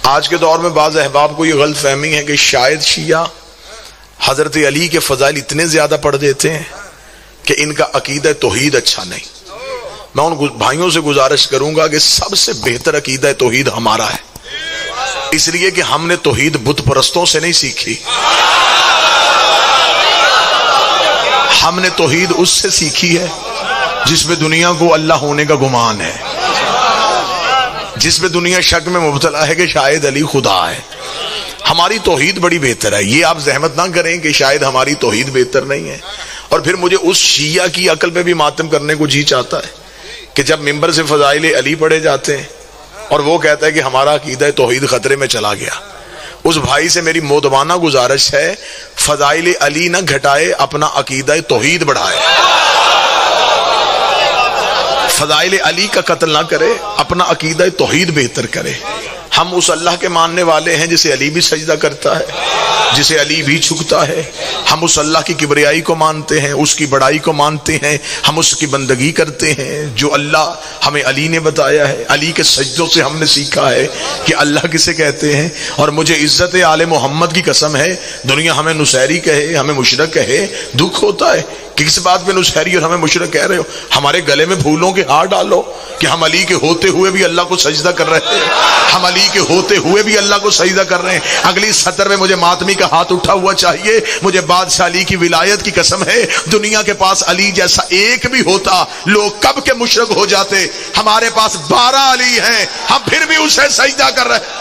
آج کے دور میں بعض احباب کو یہ غلط فہمی ہے کہ شاید شیعہ حضرت علی کے فضائل اتنے زیادہ پڑھ دیتے ہیں کہ ان کا عقیدہ توحید اچھا نہیں. میں ان بھائیوں سے گزارش کروں گا کہ سب سے بہتر عقیدہ توحید ہمارا ہے، اس لیے کہ ہم نے توحید بت پرستوں سے نہیں سیکھی، ہم نے توحید اس سے سیکھی ہے جس میں دنیا کو اللہ ہونے کا گمان ہے، جس میں دنیا شک میں مبتلا ہے کہ شاید علی خدا ہے. ہماری توحید بڑی بہتر ہے. یہ آپ زحمت نہ کریں کہ شاید ہماری توحید بہتر نہیں ہے. اور پھر مجھے اس شیعہ کی عقل پہ بھی ماتم کرنے کو جی چاہتا ہے کہ جب ممبر سے فضائل علی پڑھے جاتے ہیں اور وہ کہتا ہے کہ ہمارا عقیدہ توحید خطرے میں چلا گیا. اس بھائی سے میری مودبانہ گزارش ہے فضائل علی نہ گھٹائے، اپنا عقیدہ توحید بڑھائے. فضائل علی کا قتل نہ کرے، اپنا عقیدہ توحید بہتر کرے. ہم اس اللہ کے ماننے والے ہیں جسے علی بھی سجدہ کرتا ہے، جسے علی بھی جھکتا ہے. ہم اس اللہ کی کبریائی کو مانتے ہیں، اس کی بڑائی کو مانتے ہیں. ہم اس کی بندگی کرتے ہیں جو اللہ ہمیں علی نے بتایا ہے. علی کے سجدوں سے ہم نے سیکھا ہے کہ اللہ کسے کہتے ہیں. اور مجھے عزت آل محمد کی قسم ہے، دنیا ہمیں نصیری کہے، ہمیں مشرک کہے، دکھ ہوتا ہے. کس بات پہ نصیری اور ہمیں مشرک کہہ رہے ہو؟ ہمارے گلے میں پھولوں کے ہار ڈالو کہ ہم علی کے ہوتے ہوئے بھی اللہ کو سجدہ کر رہے ہیں، ہم علی کے ہوتے ہوئے بھی اللہ کو سجدہ کر رہے ہیں. اگلی سطر میں مجھے ماتمی کا ہاتھ اٹھا ہوا چاہیے. مجھے بادشاہ علی کی ولایت کی قسم ہے، دنیا کے پاس علی جیسا ایک بھی ہوتا لوگ کب کے مشرک ہو جاتے. ہمارے پاس 12 علی ہیں، ہم پھر بھی اسے سجدہ کر رہے ہیں.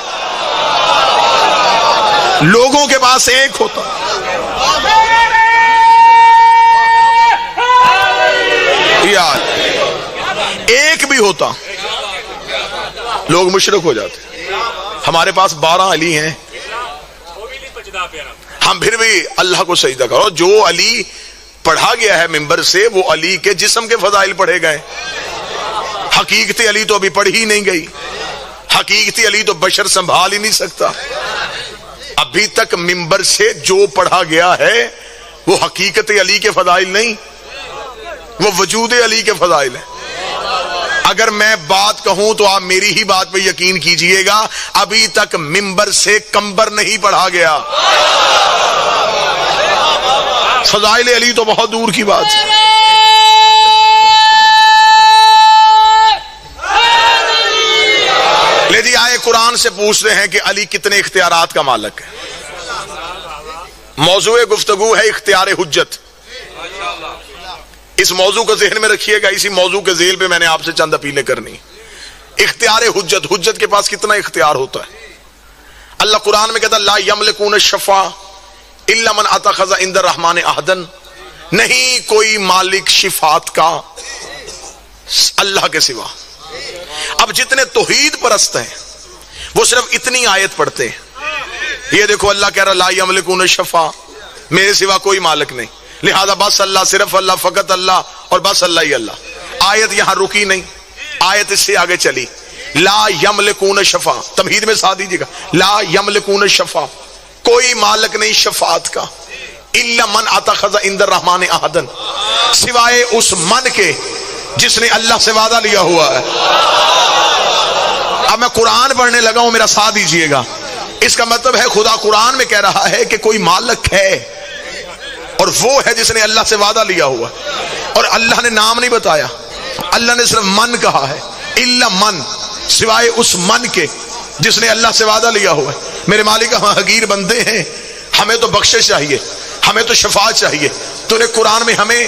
لوگوں کے پاس ایک ہوتا، ایک بھی ہوتا لوگ مشرک ہو جاتے. ہمارے پاس 12 علی ہیں، ہم پھر بھی اللہ کو سجدہ کرو. جو علی پڑھا گیا ہے ممبر سے وہ علی کے جسم کے فضائل پڑھے گئے. حقیقت علی تو ابھی پڑھی ہی نہیں گئی. حقیقت علی تو بشر سنبھال ہی نہیں سکتا. ابھی تک ممبر سے جو پڑھا گیا ہے وہ حقیقت علی کے فضائل نہیں، وہ وجود علی کے فضائل ہیں. اگر میں بات کہوں تو آپ میری ہی بات پہ یقین کیجئے گا، ابھی تک ممبر سے کمبر نہیں پڑھا گیا. فضائل علی تو بہت دور کی بات ہے. لے جی آئے قرآن سے پوچھتے ہیں کہ علی کتنے اختیارات کا مالک ہے. موضوع گفتگو ہے اختیار حجت. اس موضوع کو ذہن میں رکھیے گا. اسی موضوع کے ذیل پہ میں نے آپ سے چند اپیلیں کرنی. اختیار حجت، حجت کے پاس کتنا اختیار ہوتا ہے. اللہ قرآن میں کہتا لا یملکون الشفاء الا من اتخذ عند الرحمن عہدا، نہیں کوئی مالک شفاعت کا اللہ کے سوا. اب جتنے توحید پرست ہیں وہ صرف اتنی آیت پڑھتے ہیں. یہ دیکھو اللہ کہہ رہا لا یملکون الشفاء، میرے سوا کوئی مالک نہیں، لہذا بس اللہ، صرف اللہ، فقط اللہ، اور بس اللہ ہی اللہ. آیت یہاں رکی نہیں، آیت اس سے آگے چلی. لا یملکون شفاء، تمہید میں ساتھ دیجیے گا، لا یملکون شفاء، کوئی مالک نہیں شفاعت کا، الا من اتخذ عند الرحمن عہدا، سوائے اس من کے جس نے اللہ سے وعدہ لیا ہوا ہے. اب میں قرآن پڑھنے لگا ہوں، میرا ساتھ دیجیے گا. اس کا مطلب ہے خدا قرآن میں کہہ رہا ہے کہ کوئی مالک ہے اور وہ ہے جس نے اللہ سے وعدہ لیا ہوا، اور اللہ نے نام نہیں بتایا، اللہ نے صرف من کہا ہے. الا من، سوائے اس من کے جس نے اللہ سے وعدہ لیا ہوا ہے. میرے مالک ہم حقیر بندے ہیں، ہمیں تو بخشش چاہیے، ہمیں تو شفاعت چاہیے. تو نے قرآن میں ہمیں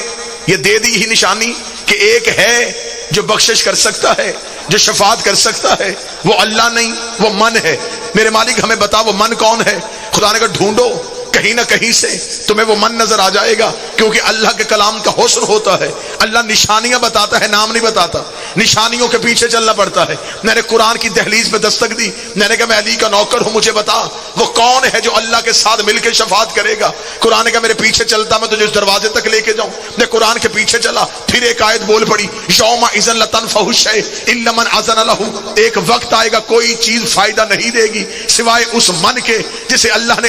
یہ دے دی ہی نشانی کہ ایک ہے جو بخشش کر سکتا ہے، جو شفاعت کر سکتا ہے، وہ اللہ نہیں، وہ من ہے. میرے مالک ہمیں بتا وہ من کون ہے. خدا نے کہا ڈھونڈو، کہیں نہ کہیں سے تمہیں وہ من نظر آ جائے گا، کیونکہ اللہ کے کلام کا حسن ہوتا ہے. اللہ نشانیاں بتاتا ہے، نام نہیں بتاتا. نشانیوں کے پیچھے چلنا پڑتا ہے. میں نے قرآن کی دہلیز پہ دستک دی، میں نے کہا میں علی کا نوکر ہوں، مجھے بتا وہ کون ہے جو اللہ کے ساتھ مل کے شفاعت کرے گا. قرآن کا میرے پیچھے چلتا، میں تجھے اس دروازے تک لے کے جاؤں. میں قرآن کے پیچھے چلا، پھر ایک آیت بول پڑی یوم اذن لتنفع الشیء الا من اذن له. ایک وقت آئے گا کوئی چیز فائدہ نہیں دے گی سوائے اس من کے جسے اللہ نے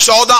14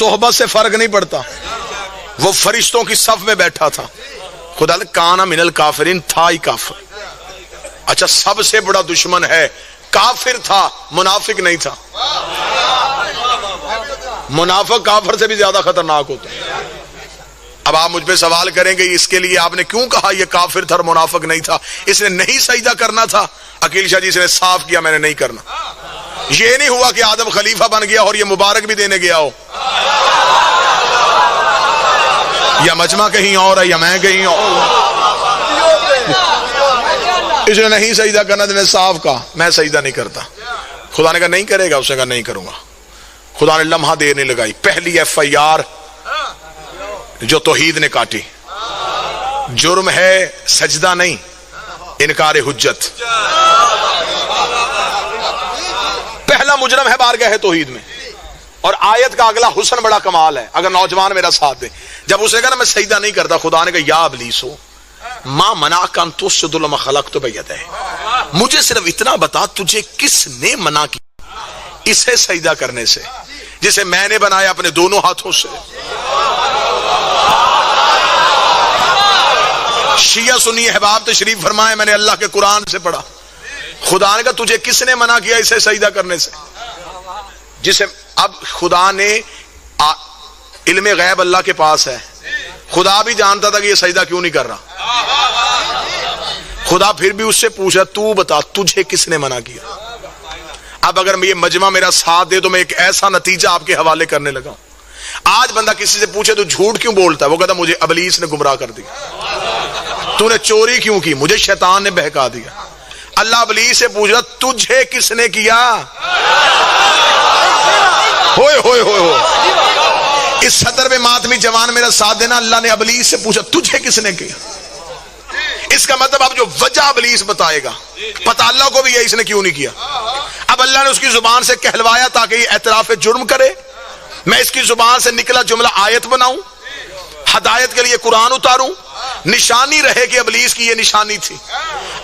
صحبت سے فرق نہیں پڑتا. وہ فرشتوں کی صف میں بیٹھا تھا. خدا نے کانا من الکافرین، تھا ہی کافر. اچھا سب سے بڑا دشمن ہے، کافر تھا، منافق نہیں تھا. منافق کافر سے بھی زیادہ خطرناک ہوتا ہے. اب آپ مجھ پہ سوال کریں گے اس کے لیے آپ نے کیوں کہا یہ کافر تھا اور منافق نہیں تھا؟ اس نے نہیں سجدہ کرنا تھا. عقیل شاہ جی سے نے صاف کیا میں نے نہیں کرنا. یہ نہیں ہوا کہ آدم خلیفہ بن گیا اور یہ مبارک بھی دینے گیا ہو، یا مجمع کہیں اور ہے یا میں کہیں اور. اس نے نہیں سجدہ کرنا، تو نے صاف کہا میں سجدہ نہیں کرتا. خدا نے کہا نہیں کرے گا، اس نے کہا نہیں کروں گا. خدا نے لمحہ دیر نہیں لگائی، پہلی FIR جو توحید نے کاٹی. جرم ہے سجدہ نہیں، انکار حجت. پہلا مجرم ہے بارگاہ توحید میں. اور آیت کا اگلا حسن بڑا کمال ہے، اگر نوجوان میرا ساتھ دے. جب اس نے کہا نا میں سجدہ نہیں کرتا، خدا نے کہا یا ابلیس ما منعک ان تسجد لما خلقت بیدی، مجھے صرف اتنا بتا تجھے کس نے منع کیا اسے سجدہ کرنے سے جسے میں نے بنایا اپنے دونوں ہاتھوں سے. شیعہ سنی احباب تشریف فرمائے، میں نے اللہ کے قرآن سے پڑھا. خدا نے کہا تجھے کس نے منع کیا اسے سجدہ کرنے سے؟ جسے اب خدا نے علم غیب اللہ کے پاس ہے، خدا بھی جانتا تھا کہ یہ سجدہ کیوں نہیں کر رہا. خدا پھر بھی اس سے پوچھا تو بتا تجھے کس نے منع کیا. اب اگر یہ مجمع میرا ساتھ دے تو میں ایک ایسا نتیجہ آپ کے حوالے کرنے لگا. آج بندہ کسی سے پوچھے تو جھوٹ کیوں بولتا ہے، وہ کہتا مجھے ابلیس نے گمراہ کر دیا. تو نے چوری کیوں کی، مجھے شیطان نے بہکا دیا. اللہ ابلیس سے پوچھ رہا تجھے کس نے کیا. ہوئے ہوئے ہوئے ہوئے اس صدر میں ماتمی جوان میرا ساتھ دینا. اللہ نے ابلیس سے پوچھا تجھے کس نے کیا. اس کا مطلب اب جو وجہ ابلیس بتائے گا، پتہ اللہ کو بھی یہ اس نے کیوں نہیں کیا. اب اللہ نے اس کی زبان سے کہلوایا تاکہ یہ اعتراف جرم کرے. میں اس کی زبان سے نکلا جملہ آیت بناؤں، ہدایت کے لیے قرآن اتاروں، نشانی رہے کہ ابلیس کی یہ نشانی تھی.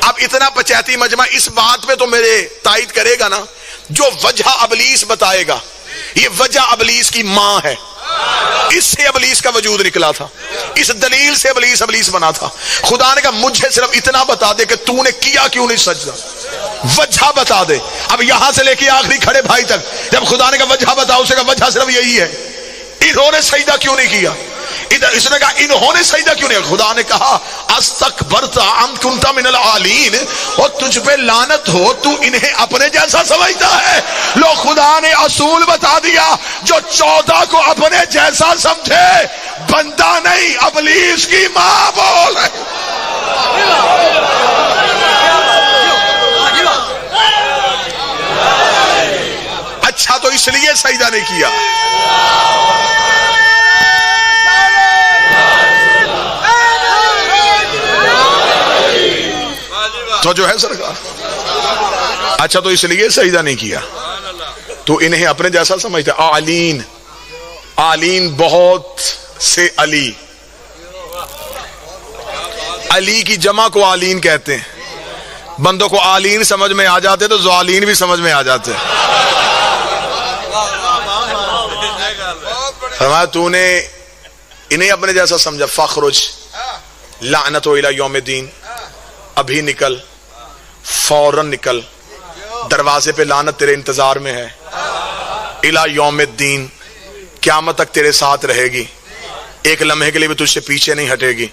اب اتنا پچیتی مجمع اس بات پہ تو میرے تائید کرے گا نا، جو وجہ ابلیس بتائے گا یہ وجہ ابلیس کی ماں ہے. اس سے ابلیس کا وجود نکلا تھا، اس دلیل سے ابلیس بنا تھا. خدا نے کہا مجھے صرف اتنا بتا دے کہ تو نے کیا کیوں نہیں سجدہ، وجہ بتا دے. اب یہاں سے لے کے آخری کھڑے بھائی تک جب خدا نے کہا وجہ بتاؤ، اسے کہا وجہ صرف یہی ہے، انہوں نے سجدہ کیوں نہیں کیا. ادھر اس نے کہا انہوں نے سجدہ کیوں نہیں. خدا نے کہا استکبرت ام کنت من العالین، اور تجھ پہ لعنت ہو تو انہیں اپنے جیسا سمجھتا ہے. لو خدا نے اصول بتا دیا، جو 14 کو اپنے جیسا سمجھے بندہ نہیں ابلیس کی ماں بول ہے. اچھا تو اس لیے سجدہ نہیں کیا. تو جو ہے سرکار، اچھا تو اس لیے سجدہ نہیں کیا تو انہیں اپنے جیسا سمجھتا. آلین، آلین بہت سے علی، علی کی جمع کو آلین کہتے ہیں. بندوں کو آلین سمجھ میں آ جاتے تو زوالین بھی سمجھ میں آ جاتے. فرمایا تو نے انہیں اپنے جیسا سمجھا. فخرج لعنت الی یوم الدین، ابھی نکل، فوراً نکل، دروازے پہ لعنت تیرے انتظار میں ہے. الی یوم الدین، قیامت تک تیرے ساتھ رہے گی، ایک لمحے کے لیے بھی تجھ سے پیچھے نہیں ہٹے گی.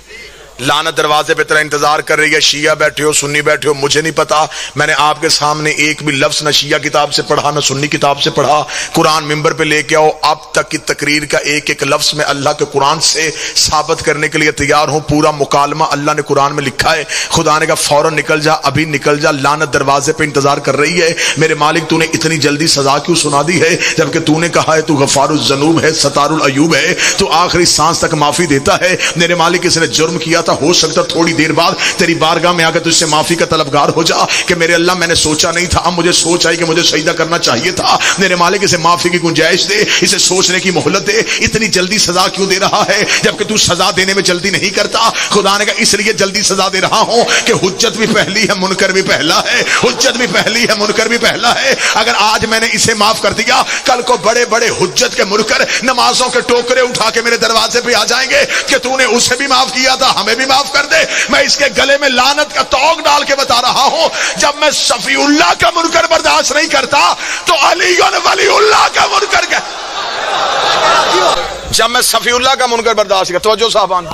لعنت دروازے پہ تیرا انتظار کر رہی ہے. شیعہ بیٹھے ہو، سنی بیٹھے ہو، مجھے نہیں پتا. میں نے آپ کے سامنے ایک بھی لفظ نہ شیعہ کتاب سے پڑھا نہ سنی کتاب سے پڑھا. قرآن ممبر پہ لے کے آؤ، اب تک کی تقریر کا ایک ایک لفظ میں اللہ کے قرآن سے ثابت کرنے کے لیے تیار ہوں. پورا مکالمہ اللہ نے قرآن میں لکھا ہے. خدا نے کہا فوراً نکل جا، ابھی نکل جا، لعنت دروازے پہ انتظار کر رہی ہے. میرے مالک تو نے اتنی جلدی سزا کیوں سنا دی ہے، جبکہ تو نے کہا ہے تو غفار الذنوب ہے، ستار العیوب ہے، تو آخری سانس تک معافی دیتا ہے. میرے مالک اس نے جرم کیا تھا ہو سکتا تھوڑی دیر بعد تیری بارگاہ میں آ کے تجھ سے معافی کا طلبگار ہو جا کہ میرے اللہ میں نے سوچا نہیں تھا، اب مجھے سوچ آئی کہ مجھے سجدہ کرنا چاہیے تھا، میرے مالک اسے معافی کی گنجائش دے، اسے سوچنے کی مہلت دے، اتنی جلدی سزا کیوں دے رہا ہے جبکہ تو سزا دینے میں جلدی نہیں کرتا؟ خدا نے کہا اس لیے جلدی سزا دے رہا ہوں کہ حجت بھی پہلی ہے منکر بھی پہلا ہے، حجت بھی پہلی ہے منکر بھی پہلا ہے۔ اگر آج میں نے اسے معاف کر دیا، کل کو بڑے بڑے حجت کے منکر نمازوں کے ٹوکرے اٹھا کے میرے دروازے پہ آ جائیں گے کہ تو نے اسے بھی معاف کیا تھا، ہمیں بھی معاف کر دے۔ میں اس کے گلے میں لعنت کا توق ڈال کے بتا رہا ہوں، جب میں صفی اللہ کا منکر برداشت نہیں کرتا تو علی ولی اللہ کا منکر کا، جب میں صفی اللہ کا منکر برداشت کرتا، توجہ صاحبان،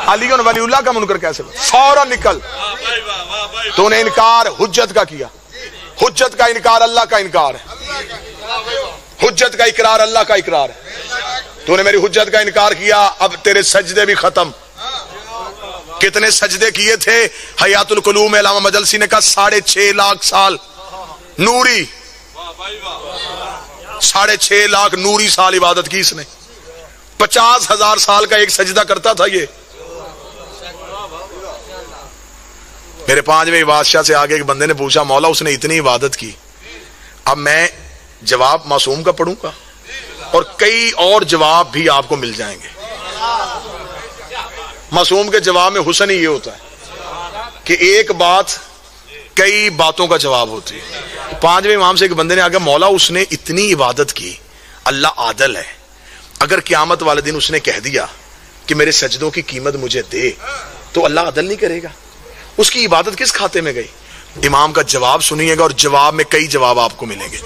علی ولی اللہ کا منکر کیسے؟ فوراً نکل۔ تو نے انکار حجت کا کیا، حجت کا انکار اللہ کا انکار ہے، حجت کا اقرار اللہ کا اقرار ہے۔ تو نے میری حجت کا انکار کیا، اب تیرے سجدے بھی ختم۔ کتنے سجدے کیے تھے؟ حیات القلوب میں علامہ مجلسی نے کہا 6.5 لاکھ سال نوری، 6.5 لاکھ نوری سال عبادت کی اس نے۔ 50,000 سال کا ایک سجدہ کرتا تھا یہ۔ میرے 5ویں بادشاہ سے آگے ایک بندے نے پوچھا، مولا اس نے اتنی عبادت کی، اب میں جواب معصوم کا پڑھوں گا؟ اور کئی اور جواب بھی آپ کو مل جائیں گے۔ معصوم کے جواب میں حسن ہی یہ ہوتا ہے کہ ایک بات کئی باتوں کا جواب ہوتی ہے۔ 5ویں امام سے ایک بندے نے آگے، مولا اس نے اتنی عبادت کی، اللہ عادل ہے، اگر قیامت والے دن اس نے کہہ دیا کہ میرے سجدوں کی قیمت مجھے دے تو اللہ عدل نہیں کرے گا؟ اس کی عبادت کس کھاتے میں گئی؟ امام کا جواب سنیے گا اور جواب میں کئی جواب آپ کو ملیں گے۔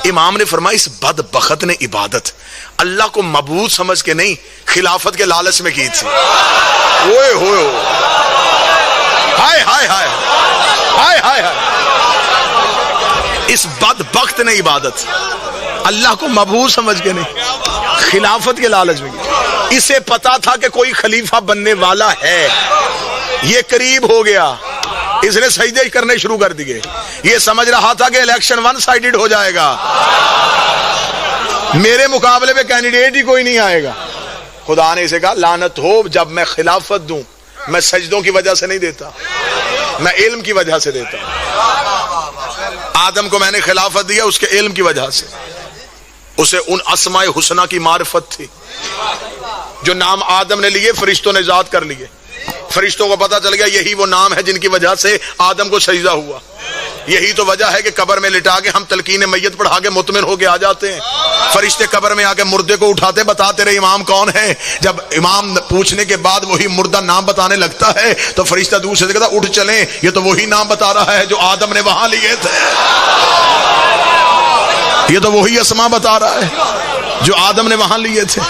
امام نے فرمایا اس بدبخت نے عبادت اللہ کو معبود سمجھ کے نہیں، خلافت کے لالچ میں کی تھی۔ اوئے ہوئے ہائے ہائے ہائے ہائے ہائے ہائے، اس بدبخت نے عبادت اللہ کو معبود سمجھ کے نہیں، خلافت کے لالچ میں کی۔ اسے پتا تھا کہ کوئی خلیفہ بننے والا ہے، یہ قریب ہو گیا، اس نے سجدے کرنے شروع کر دیے۔ یہ سمجھ رہا تھا کہ الیکشن 1 سائیڈڈ ہو جائے گا، میرے مقابلے میں کینڈیڈیٹ ہی کوئی نہیں آئے گا۔ خدا نے اسے کہا لعنت ہو، جب میں خلافت دوں میں سجدوں کی وجہ سے نہیں دیتا، میں علم کی وجہ سے دیتا ہوں۔ آدم کو میں نے خلافت دیا اس کے علم کی وجہ سے، اسے ان اسماء حسنہ کی معرفت تھی جو نام آدم نے لیے فرشتوں نے ذات کر لیے۔ فرشتوں کو پتا چل گیا یہی وہ نام ہے جن کی وجہ سے آدم کو سجدہ ہوا۔ یہی تو وجہ ہے کہ قبر میں لٹا کے ہم تلقین میت پڑھا کے مطمئن ہو کے آ جاتے ہیں۔ فرشتے قبر میں آ کے مردے کو اٹھاتے، بتا تیرے امام کون ہے؟ جب امام پوچھنے کے بعد وہی مردہ نام بتانے لگتا ہے تو فرشتہ دور سے کہتا اٹھ چلیں، یہ تو وہی نام بتا رہا ہے جو آدم نے وہاں لیے تھے، یہ تو وہی اسماء بتا رہا ہے جو آدم نے وہاں لیے تھے۔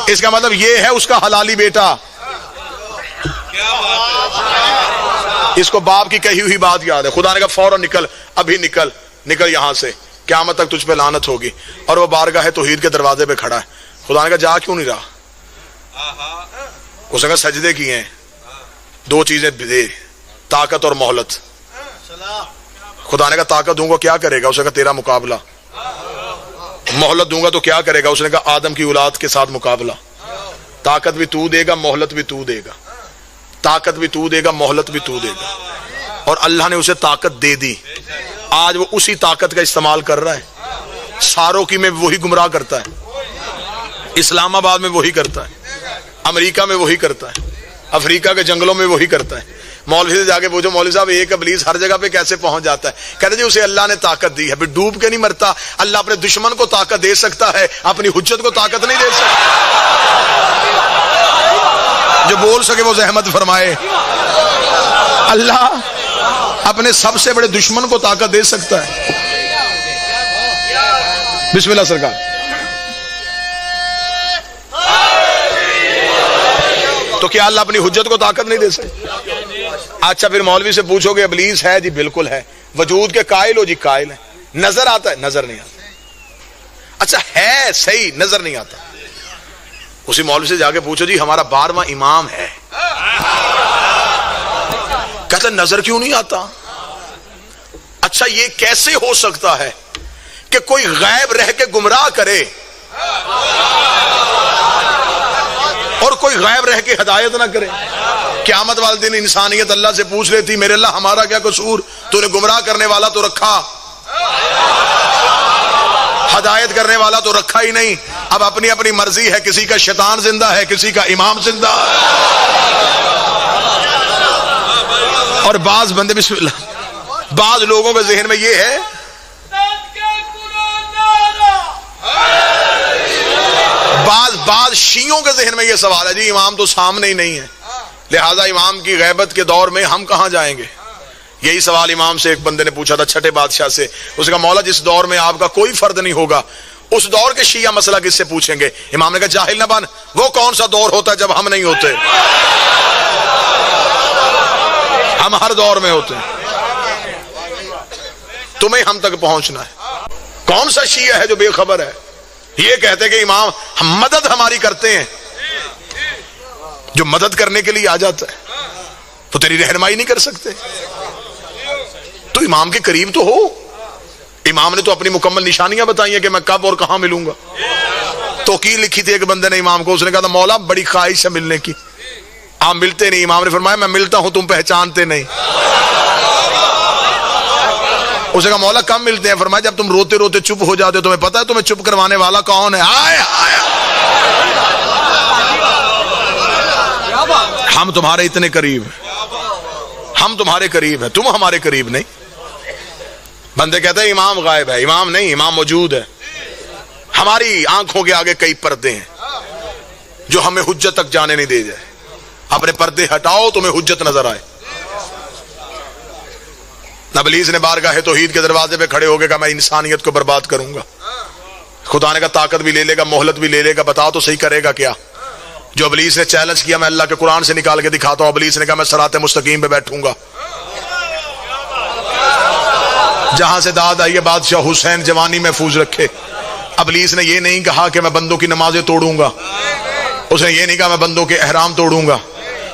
اس کا مطلب یہ ہے اس کا حلالی بیٹا۔ اس کو باپ کی کہی ہوئی بات یاد ہے، خدا نے کہا فوراً نکل، ابھی نکل، نکل یہاں سے، قیامت تک تجھ پہ لعنت ہوگی۔ اور وہ بارگاہ توحید کے دروازے پہ کھڑا ہے۔ خدا نے کہا جا کیوں نہیں رہا؟ اس نے کہا سجدے کیے ہیں، 2 چیزیں دے، طاقت اور مہلت۔ خدا نے کہا طاقت دوں گا کیا کرے گا؟ اس نے کہا تیرا مقابلہ۔ مہلت دوں گا تو کیا کرے گا؟ اس نے کہا آدم کی اولاد کے ساتھ مقابلہ۔ طاقت بھی تو دے گا، مہلت بھی تو دے گا، طاقت بھی تو دے گا، مہلت بھی تو دے گا۔ اور اللہ نے اسے طاقت دے دی، آج وہ اسی طاقت کا استعمال کر رہا ہے۔ ساروکی میں وہی گمراہ کرتا ہے، اسلام آباد میں وہی کرتا ہے، امریکہ میں وہی کرتا ہے، افریقہ کے جنگلوں میں وہی کرتا ہے۔ مولوی سے جا کے پوچھو مولوی صاحب ایک ابلیس ہر جگہ پہ کیسے پہنچ جاتا ہے؟ کہتے جی اسے اللہ نے طاقت دی ہے، پھر ڈوب کے نہیں مرتا۔ اللہ اپنے دشمن کو طاقت دے سکتا ہے، اپنی حجت کو طاقت نہیں دے سکتا۔ جو بول سکے وہ زحمت فرمائے۔ اللہ اپنے سب سے بڑے دشمن کو طاقت دے سکتا ہے۔ بسم اللہ سرکار۔ تو کیا اللہ اپنی حجت کو طاقت نہیں دے سکتا؟ اچھا پھر مولوی سے پوچھو گے ابلیس ہے؟ جی بالکل ہے۔ وجود کے قائل ہو؟ جی قائل ہے۔ نظر آتا ہے؟ نظر نہیں آتا۔ اچھا ہے صحیح، نظر نہیں آتا۔ اسی مولوی سے جا کے پوچھو جی ہمارا 12واں امام ہے، کہتا نظر کیوں نہیں آتا؟ اچھا یہ کیسے ہو سکتا ہے کہ کوئی غائب رہ کے گمراہ کرے اور کوئی غائب رہ کے ہدایت نہ کرے؟ قیامت والے دن انسانیت اللہ سے پوچھ لیتی میرے اللہ ہمارا کیا قصور، تو نے گمراہ کرنے والا تو رکھا، ہدایت کرنے والا تو رکھا ہی نہیں۔ اب اپنی اپنی مرضی ہے، کسی کا شیطان زندہ ہے، کسی کا امام زندہ ہے۔ اور بعض بندے بسم اللہ، بعض لوگوں کے ذہن میں یہ ہے بعض شیعوں کے ذہن میں یہ سوال ہے جی امام تو سامنے ہی نہیں ہے، لہذا امام کی غیبت کے دور میں ہم کہاں جائیں گے؟ یہی سوال امام سے ایک بندے نے پوچھا تھا، چھٹے بادشاہ سے۔ اس نے کہا مولا جس دور میں آپ کا کوئی فرد نہیں ہوگا اس دور کے شیعہ مسئلہ کس سے پوچھیں گے؟ امام نے کہا جاہل نہ بن، وہ کون سا دور ہوتا ہے جب ہم نہیں ہوتے؟ ہم ہر دور میں ہوتے ہیں، تمہیں ہم تک پہنچنا ہے۔ کون سا شیعہ ہے جو بے خبر ہے؟ یہ کہتے ہیں کہ امام ہم مدد ہماری کرتے ہیں، جو مدد کرنے کے لیے آ جاتا ہے تو تیری رہنمائی نہیں کر سکتے؟ تو امام کے قریب تو ہو۔ امام نے تو اپنی مکمل نشانیاں بتائی ہیں کہ میں کب اور کہاں ملوں گا۔ تو کی لکھی تھی ایک بندے نے امام کو، اس نے کہا تھا مولا بڑی خواہش ہے ملنے کی، آپ ملتے نہیں۔ امام نے فرمایا میں ملتا ہوں، تم پہچانتے نہیں۔ اس نے کہا مولا کب ملتے ہیں؟ فرمایا جب تم روتے روتے چپ ہو جاتے ہو، تمہیں پتا ہے تمہیں چپ کروانے والا کون ہے؟ آئے آئے ہم تمہارے اتنے قریب ہیں، ہم تمہارے قریب ہیں، تم ہمارے قریب نہیں۔ بندے کہتے ہیں امام غائب ہے، امام نہیں، امام موجود ہے۔ ہماری آنکھوں کے آگے کئی پردے ہیں جو ہمیں حجت تک جانے نہیں دے جائے۔ اپنے پردے ہٹاؤ تمہیں حجت نظر آئے۔ ابلیس نے بارگاہ توحید کے دروازے پہ کھڑے ہو کے کہا میں انسانیت کو برباد کروں گا۔ خدا نے کہا طاقت بھی لے لے گا، مہلت بھی لے لے گا، بتاؤ تو صحیح کرے گا کیا؟ جو ابلیس نے چیلنج کیا میں اللہ کے قرآن سے نکال کے دکھاتا ہوں۔ ابلیس نے کہا میں صراط مستقیم پہ بیٹھوں گا۔ جہاں سے داد آئی ہے بادشاہ حسین جوانی محفوظ رکھے۔ ابلیس نے یہ نہیں کہا کہ میں بندوں کی نمازیں توڑوں گا، اس نے یہ نہیں کہا میں بندوں کے احرام توڑوں گا،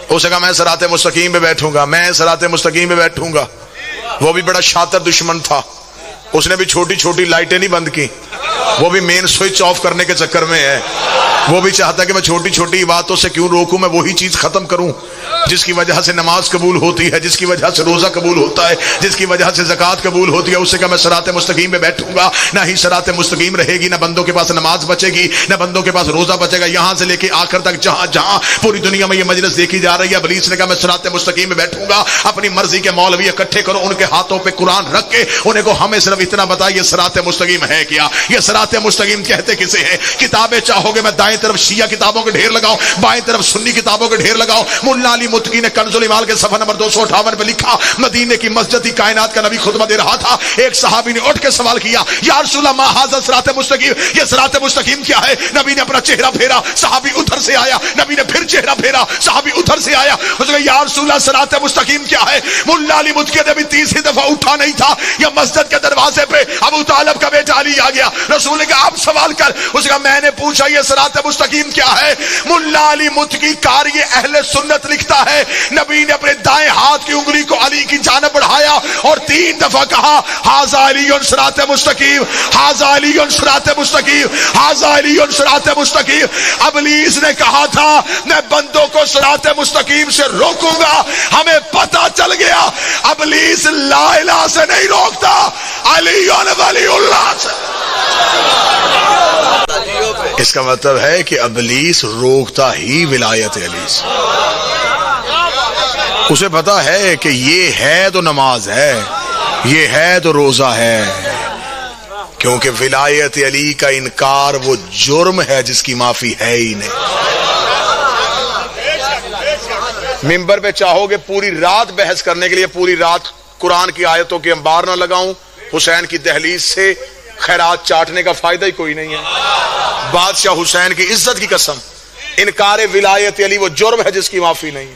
اس نے کہا میں صراط مستقیم پہ بیٹھوں گا، میں صراط مستقیم پہ بیٹھوں گا۔ وہ بھی بڑا شاطر دشمن تھا، اس نے بھی چھوٹی چھوٹی لائٹیں نہیں بند کی، وہ بھی مین سوئچ آف کرنے کے چکر میں ہے۔ وہ بھی چاہتا کہ میں چھوٹی چھوٹی باتوں سے کیوں روکوں، میں وہی چیز ختم کروں جس کی وجہ سے نماز قبول ہوتی ہے، جس کی وجہ سے روزہ قبول ہوتا ہے، جس کی وجہ سے زکوٰۃ قبول ہوتی ہے۔ اس سے کہا میں صراط مستقیم پہ بیٹھوں گا، نہ ہی صراط مستقیم رہے گی، نہ بندوں کے پاس نماز بچے گی، نہ بندوں کے پاس روزہ بچے گا۔ یہاں سے لے کے آخر تک جہاں جہاں پوری دنیا میں یہ مجلس دیکھی جا رہی ہے، ابلیس نے کہا میں صراط مستقیم پہ بیٹھوں گا۔ اپنی مرضی کے مولوی اکٹھے کرو، ان کے ہاتھوں پہ قرآن رکھ کے انہیں کو ہمیں صرف اتنا بتائیے صراط مستقیم ہے کیا؟ یہ صراط مستقیم کہتے کسے ہیں؟ کتابیں چاہو گے میں دائیں طرف شیعہ کتابوں کے ڈھیر لگاؤں، بائیں طرف سنی کتابوں کے ڈھیر لگاؤں۔ مولا علی متقی نے کنز الایمان کے صفحہ نمبر 258 پہ لکھا، مدینے کی مسجد کائنات کا نبی خطبہ دے رہا تھا، ایک صحابی نے اٹھ کے سوال کیا یا رسول اللہ ما ھذا صراط مستقیم، یہ صراط مستقیم کیا ہے؟ نبی نے اپنا چہرہ پھیرا، صحابی ادھر سے آیا، نبی نے پھر چہرہ پھیرا، صحابی ادھر سے آیا، اس نے کہا یا رسول اللہ صراط مستقیم کیا ہے؟ مولا علی متقی نے بھی تیسری دفعہ اٹھا نہیں تھا، یا مسجد کے دروازے پہ ابو طالب کا بیٹا علی آ گیا، رسول نے کہا آپ سوال کر، اس نے کہا میں نے پوچھا یہ صراط مستقیم کیا ہے؟ مولا علی متقی قاری اہل سنت لکھتا ہے نبی نے اپنے دائیں ہاتھ کی انگلی کو علی کی جانب بڑھایا اور 3 دفعہ کہا ھذا علی صراط مستقیم، ھذا علی صراط مستقیم، ھذا علی صراط مستقیم۔ ابلیس نے کہا تھا میں بندوں کو صراط مستقیم سے روکوں گا، ہمیں پتہ چل گیا ابلیس لا الہ سے نہیں روکتا، علی ولی اللہ سے۔ اس کا مطلب ہے کہ ابلیس روکتا ہی ولایت علی سے۔ اسے پتا ہے کہ یہ ہے تو نماز ہے، یہ ہے تو روزہ ہے، کیونکہ ولایت علی کا انکار وہ جرم ہے جس کی معافی ہے ہی نہیں۔ ممبر پہ چاہو گے پوری رات بحث کرنے کے لیے پوری رات قرآن کی آیتوں کے انبار نہ لگاؤں، حسین کی دہلیز سے خیرات چاٹنے کا فائدہ ہی کوئی نہیں ہے۔ بادشاہ حسین کی عزت کی قسم، انکار ولایت علی وہ جرم ہے جس کی معافی نہیں ہے۔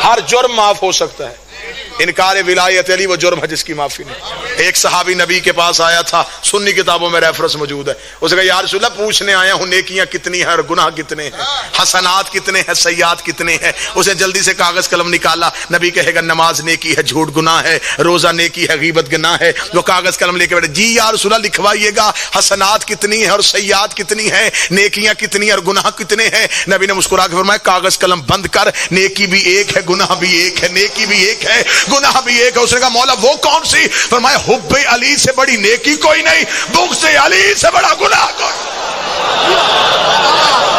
ہر جرم معاف ہو سکتا ہے، انکار ولایت علی وہ جرم ہے جس کی معافی نہیں۔ ایک صحابی نبی کے پاس آیا تھا، سنی کتابوں میں ریفرنس موجود ہے، اس نے کہا یا رسول اللہ پوچھنے آیا ہوں نیکیاں کتنی ہیں اور گناہ کتنے ہیں، حسنات کتنے ہیں، سیئات کتنے ہیں۔ اس نے جلدی سے کاغذ قلم نکالا، نبی کہے گا نماز نیکی ہے، جھوٹ گناہ ہے، روزہ نیکی ہے، غیبت گناہ ہے۔ وہ کاغذ قلم لے کے بیٹھے، جی یا رسول اللہ لکھوائیے گا حسنات کتنی ہیں اور سیئات کتنی ہیں، نیکیاں کتنی اور گناہ کتنے ہیں۔ نبی نے مسکرا کے فرمایا کاغذ قلم بند کر، نیکی بھی ایک ہے گناہ بھی ایک ہے، نیکی بھی ایک ہے گناہ بھی ایک ہے۔ اس نے کہا مولا وہ کون سی؟ فرمایا حب علی سے بڑی نیکی کوئی نہیں، بغض علی سے بڑا گناہ کوئی،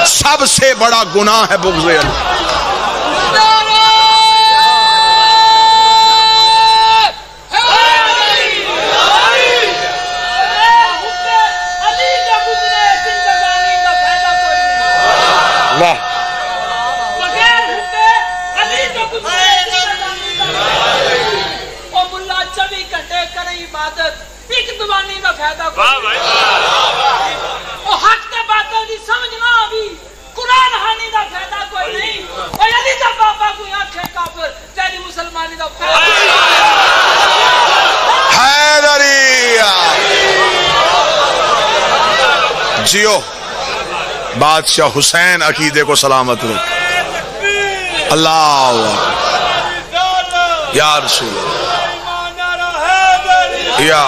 سب سے بڑا گناہ ہے بغض علی۔ جیو بادشاہ حسین عقیدے کو سلامت رکھ، اللہ یا رسول اللہ یا